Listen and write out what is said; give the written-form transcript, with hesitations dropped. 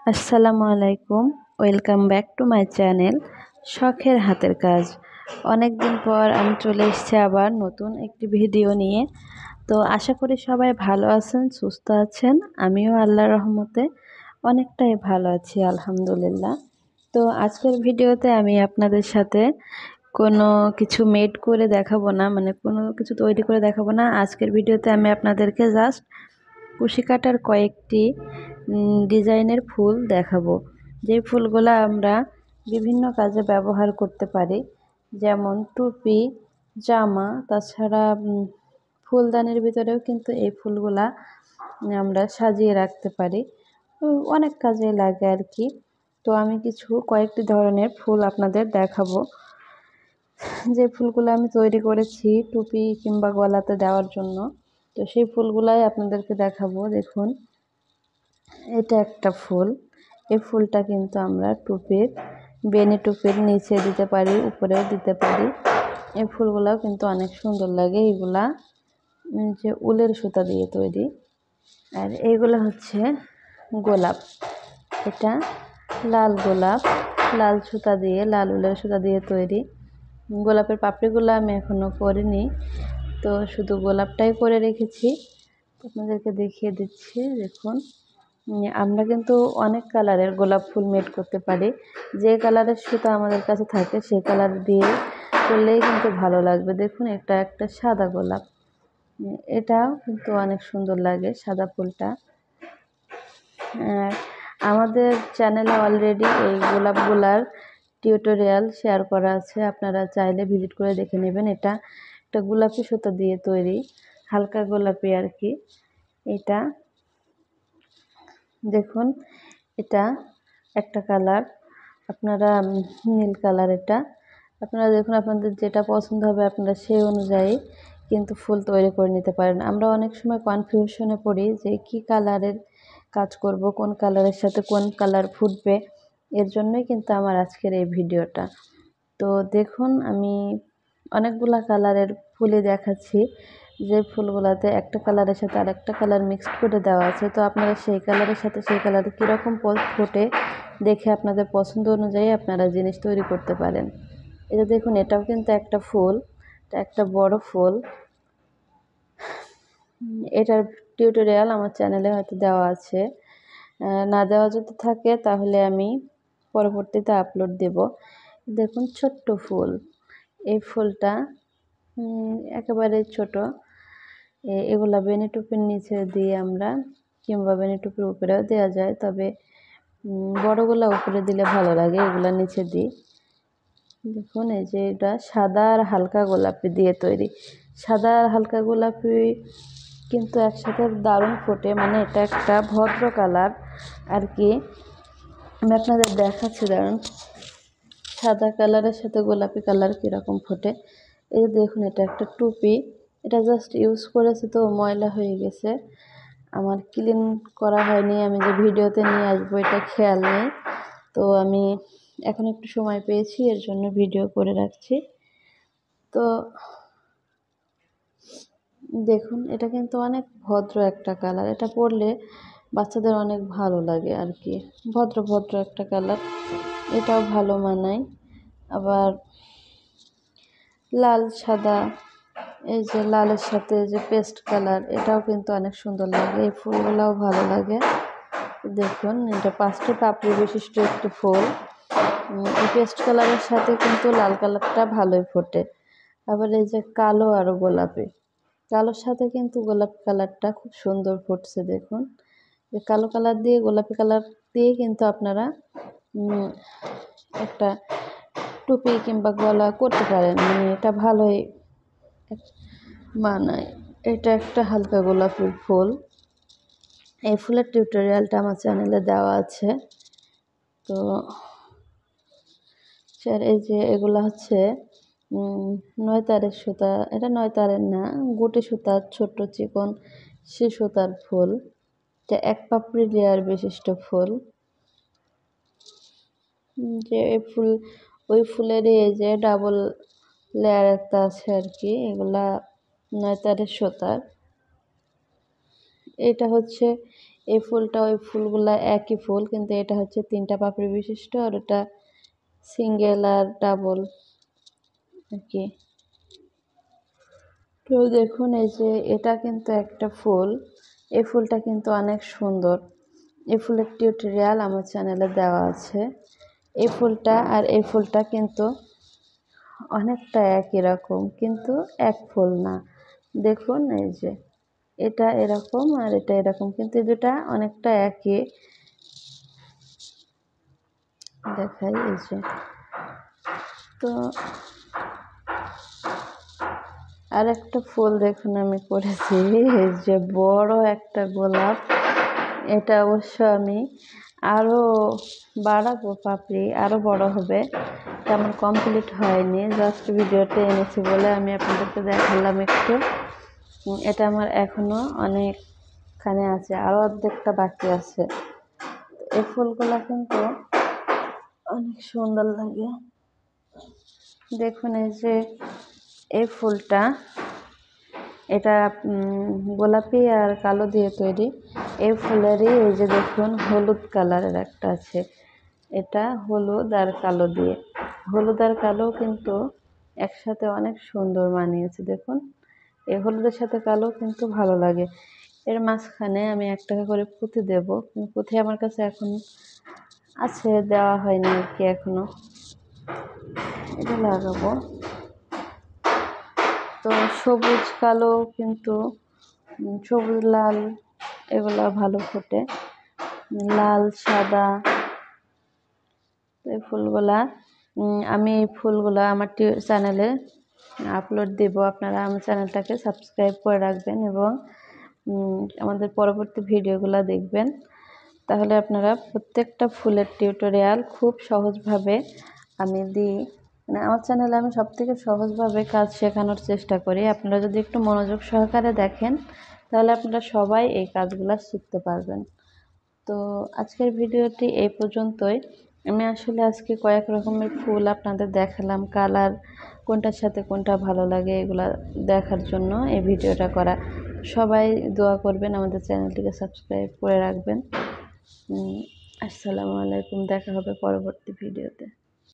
আসসালামু আলাইকুম। Welcome back to my channel শখের হাতের কাজ। অনেক দিন পর আমি চলে এসেছি আবার নতুন একটি ভিডিও নিয়ে। তো আশা করি সবাই ভালো আছেন, সুস্থ আছেন। আমিও আল্লাহর রহমতে অনেকটাই ভালো আছি, আলহামদুলিল্লাহ। তো আজকের ভিডিওতে আমি আপনাদের সাথে কোনো কিছু মেড করে দেখাবো না, মানে কোনো কিছু তৈরি করে দেখাবো না। আজকের ভিডিওতে আমি আপনাদেরকে জাস্ট কুশি কাটার কয়েকটি ডিজাইনের ফুল দেখাবো, যে ফুলগুলো আমরা বিভিন্ন কাজে ব্যবহার করতে পারি, যেমন টুপি, জামা, তাছাড়া ফুলদানির ভিতরেও কিন্তু এই ফুলগুলা আমরা সাজিয়ে রাখতে পারি। অনেক কাজে লাগে আর কি। তো আমি কয়েকটি ধরনের ফুল আপনাদের দেখাবো, যে ফুলগুলো আমি তৈরি করেছি টুপি কিংবা গলাতে দেওয়ার জন্য। তো সেই ফুলগুলাই আপনাদেরকে দেখাবো। দেখুন, এটা একটা ফুল। এই ফুলটা কিন্তু আমরা বেনি টুপির নিচে দিতে পারি, উপরেও দিতে পারি। এই ফুলগুলাও কিন্তু অনেক সুন্দর লাগে। এগুলা যে উলের সুতা দিয়ে তৈরি। আর এইগুলো হচ্ছে গোলাপ। এটা লাল গোলাপ, লাল সুতা দিয়ে, লাল উলের সুতা দিয়ে তৈরি। গোলাপের পাপড়িগুলো আমি এখনো করিনি, তো শুধু গোলাপটাই করে রেখেছি। আপনাদেরকে দেখিয়ে দিচ্ছি। দেখুন, আমরা কিন্তু অনেক কালারের গোলাপ ফুল মেড করতে পারি। যে কালারের সুতা আমাদের কাছে থাকে সেই কালার দিয়ে করলেই কিন্তু ভালো লাগবে। দেখুন, এটা একটা সাদা গোলাপ। এটাও কিন্তু অনেক সুন্দর লাগে, সাদা ফুলটা। আমাদের চ্যানেলে অলরেডি এই গোলাপগুলার টিউটোরিয়াল শেয়ার করা আছে, আপনারা চাইলে ভিজিট করে দেখে নেবেন। এটা একটা গোলাপি সুতা দিয়ে তৈরি, হালকা গোলাপি আর কি। এটা দেখুন, এটা একটা কালার, আপনারা নীল কালার। এটা আপনারা দেখুন, আপনাদের যেটা পছন্দ হবে আপনারা সেই অনুযায়ী কিন্তু ফুল তৈরি করে নিতে পারেন। আমরা অনেক সময় কনফিউশনে পড়ি যে কি কালারের কাজ করব, কোন কালারের সাথে কোন কালার ফুটবে। এর জন্যই কিন্তু আমার আজকের এই ভিডিওটা। তো দেখুন, আমি অনেকগুলা কালারের ফুলই দেখাচ্ছি, যে ফুলগুলাতে একটা কালারের সাথে আরেকটা কালার মিক্সড করে দেওয়া আছে। তো আপনারা সেই কালারের সাথে সেই কালারে কীরকম ফোটে দেখে আপনাদের পছন্দ অনুযায়ী আপনারা জিনিস তৈরি করতে পারেন। এটা দেখুন, এটাও কিন্তু একটা ফুল, এটা একটা বড় ফুল। এটার টিউটোরিয়াল আমার চ্যানেলে হয়তো দেওয়া আছে, না দেওয়া যদি থাকে তাহলে আমি পরবর্তীতে আপলোড দেব। দেখুন, ছোট্ট ফুল। এই ফুলটা একেবারে ছোট। এগুলা বেনি টুপির নিচে দিয়ে আমরা, কিংবা বেনি টুপির উপরেও দেওয়া যায়, তবে বড়গুলা উপরে দিলে ভালো লাগে, এগুলা নিচে দিই। দেখুন, এই যে এটা সাদা আর হালকা গোলাপি দিয়ে তৈরি। সাদা আর হালকা গোলাপি কিন্তু একসাথে দারুণ ফোটে, মানে এটা একটা ভদ্র কালার আর কি। আমি আপনাদের দেখাচ্ছি, দারুণ সাদা কালারের সাথে গোলাপি কালার কীরকম ফোটে। এই যে দেখুন, এটা একটা টুপি। এটা জাস্ট ইউজ করেছে তো ময়লা হয়ে গেছে, আমার ক্লিন করা হয়নি। আমি যে ভিডিওতে নিয়ে আসবো এটা খেয়াল নেই। তো আমি এখন একটু সময় পেয়েছি, এর জন্য ভিডিও করে রাখছি। তো দেখুন, এটা কিন্তু অনেক ভদ্র একটা কালার। এটা পরলে বাচ্চাদের অনেক ভালো লাগে আর কি। ভদ্র ভদ্র একটা কালার, এটাও ভালো মানায়। আবার লাল সাদা, এই যে লালের সাথে যে পেস্ট কালার, এটাও কিন্তু অনেক সুন্দর লাগে। এই ফুলগুলাও ভালো লাগে। দেখুন, এটা 5টি পাপড়ি বিশিষ্ট একটি ফুল। এই পেস্ট কালারের সাথে কিন্তু লাল কালারটা ভালোই ফোটে। আবার এই যে কালো আর গোলাপি, কালোর সাথে কিন্তু গোলাপি কালারটা খুব সুন্দর ফুটছে। দেখুন, এই কালো কালার দিয়ে গোলাপি কালার দিয়ে কিন্তু আপনারা একটা টুপি কিংবা গলা করতে পারেন, মানে এটা ভালোই মানায়। এটা একটা হালকা গোলাপি ফুল। এই ফুলের টিউটোরিয়ালটা আমার চ্যানেলে দেওয়া আছে। তো এই যে এগুলা হচ্ছে 9 তারের সুতা। এটা 9 তারের না, গুটি সুতার ছোট্ট চিকন সে সুতার ফুল। এটা 1 পাপড়ি লেয়ার বিশিষ্ট ফুল। যে ওই ফুলেরই এই যে ডাবল লেয়ার একটা আছে আর কি। এগুলা 9 তারের সুতার। এটা হচ্ছে এই ফুলটা ওই ফুলগুলা একই ফুল, কিন্তু এটা হচ্ছে 3টা পাপড়ি বিশিষ্ট আর ওটা সিঙ্গেল আর ডাবল আর কি। তো দেখুন এই যে এটা কিন্তু একটা ফুল, এই ফুলটা কিন্তু অনেক সুন্দর। এই ফুলের টিউটোরিয়াল আমার চ্যানেলে দেওয়া আছে। এই ফুলটা আর এই ফুলটা কিন্তু অনেকটা একই রকম, কিন্তু এক ফুল না। দেখুন এই যে এটা এরকম আর এটা এরকম, কিন্তু এই দুটা অনেকটা একই। দেখাই এই যে, তো আর একটা ফুল দেখুন আমি করেছি, এই যে বড় একটা গোলাপ। এটা অবশ্য আমি আরও বাড়াবো, পাপড়ি আরও বড় হবে, তেমন কমপ্লিট হয়নি, জাস্ট ভিডিওতে এনেছি বলে আমি আপনাদেরকে দেখালাম একটু। এটা আমার এখনো অনেকখানে আছে, আরও অর্ধেকটা বাকি আছে। এই ফুলগুলা কিন্তু অনেক সুন্দর লাগে। দেখুন এই যে এই ফুলটা, এটা গোলাপি আর কালো দিয়ে তৈরি। এই ফুলেরই এই যে দেখুন হলুদ কালারের একটা আছে, এটা হলুদ আর কালো দিয়ে, হলুদ আর কালো কিন্তু একসাথে অনেক সুন্দর মানিয়েছে। দেখুন এই হলুদের সাথে কালো কিন্তু ভালো লাগে। এর মাঝখানে আমি 1 টাকা করে পুঁতি দেব, কিন্তু পুঁতি আমার কাছে এখন আছে, দেওয়া হয়নি আর কি এখনো, এটা লাগাবো। তো সবুজ কালো কিন্তু সবুজ লাল এগুলো ভালো ফোটে, লাল সাদা। এই ফুলগুলা আমি এই ফুলগুলা আমার চ্যানেলে আপলোড দেব, আপনারা আমার চ্যানেলটাকে সাবস্ক্রাইব করে রাখবেন এবং আমাদের পরবর্তী ভিডিওগুলো দেখবেন। তাহলে আপনারা প্রত্যেকটা ফুলের টিউটোরিয়াল খুব সহজভাবে আমি দিই, মানে আমার চ্যানেলে আমি সবথেকে সহজভাবে কাজ শেখানোর চেষ্টা করি। আপনারা যদি একটু মনোযোগ সহকারে দেখেন তাহলে আপনারা সবাই এই কাজগুলো শিখতে পারবেন। তো আজকের ভিডিওটি এই পর্যন্তই। আমি আসলে আজকে কয়েক রকমের ফুল আপনাদের দেখালাম, কালার কোনটার সাথে কোনটা ভালো লাগে এগুলা দেখার জন্য এই ভিডিওটা করা। সবাই দোয়া করবেন, আমাদের চ্যানেলটিকে সাবস্ক্রাইব করে রাখবেন। আসসালামু আলাইকুম, দেখা হবে পরবর্তী ভিডিওতে।